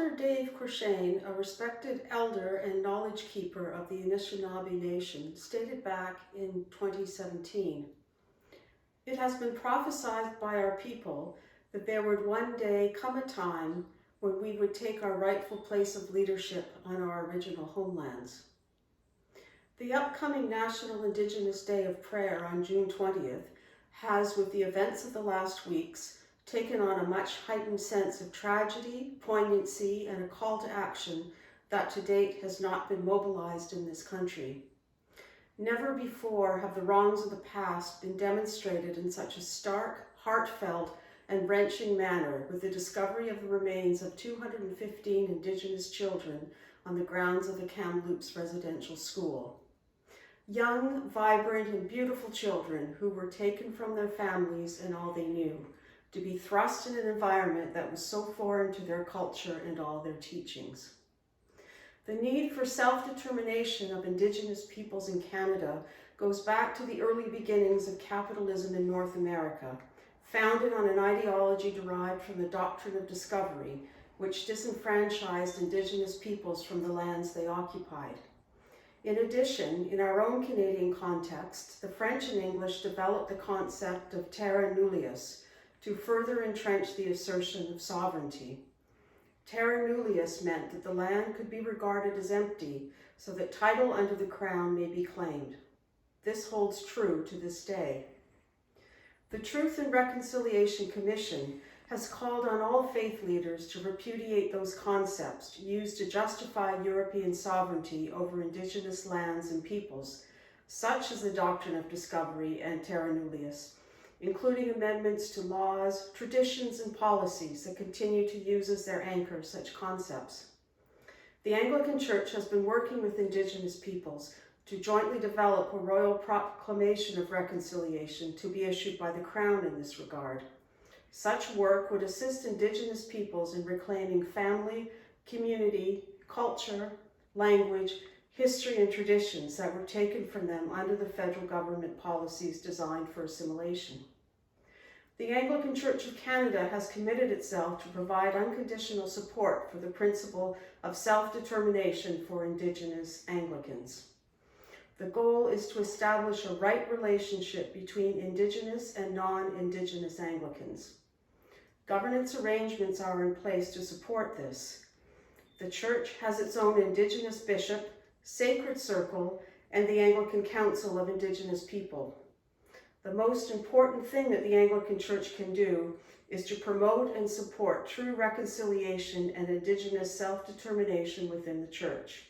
Elder Dave Crushane, a respected elder and knowledge keeper of the Anishinaabe Nation, stated back in 2017, "It has been prophesied by our people that there would one day come a time when we would take our rightful place of leadership on our original homelands." The upcoming National Indigenous Day of Prayer on June 20th has, with the events of the last weeks, taken on a much heightened sense of tragedy, poignancy, and a call to action that to date has not been mobilized in this country. Never before have the wrongs of the past been demonstrated in such a stark, heartfelt, and wrenching manner with the discovery of the remains of 215 Indigenous children on the grounds of the Kamloops Residential School. Young, vibrant, and beautiful children who were taken from their families and all they knew, to be thrust in an environment that was so foreign to their culture and all their teachings. The need for self-determination of Indigenous peoples in Canada goes back to the early beginnings of capitalism in North America, founded on an ideology derived from the doctrine of discovery, which disenfranchised Indigenous peoples from the lands they occupied. In addition, in our own Canadian context, the French and English developed the concept of terra nullius, to further entrench the assertion of sovereignty. Terra nullius meant that the land could be regarded as empty so that title under the crown may be claimed. This holds true to this day. The Truth and Reconciliation Commission has called on all faith leaders to repudiate those concepts used to justify European sovereignty over Indigenous lands and peoples, such as the doctrine of discovery and terra nullius, including amendments to laws, traditions, and policies that continue to use as their anchor such concepts. The Anglican Church has been working with Indigenous peoples to jointly develop a royal proclamation of reconciliation to be issued by the Crown in this regard. Such work would assist Indigenous peoples in reclaiming family, community, culture, language, history, and traditions that were taken from them under the federal government policies designed for assimilation. The Anglican Church of Canada has committed itself to provide unconditional support for the principle of self-determination for Indigenous Anglicans. The goal is to establish a right relationship between Indigenous and non-Indigenous Anglicans. Governance arrangements are in place to support this. The Church has its own Indigenous bishop, Sacred Circle, and the Anglican Council of Indigenous People. The most important thing that the Anglican Church can do is to promote and support true reconciliation and Indigenous self-determination within the Church.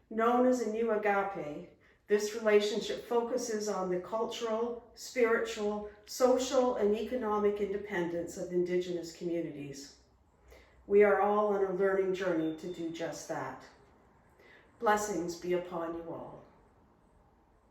Known as a new agape, this relationship focuses on the cultural, spiritual, social, and economic independence of Indigenous communities. We are all on a learning journey to do just that. Blessings be upon you all.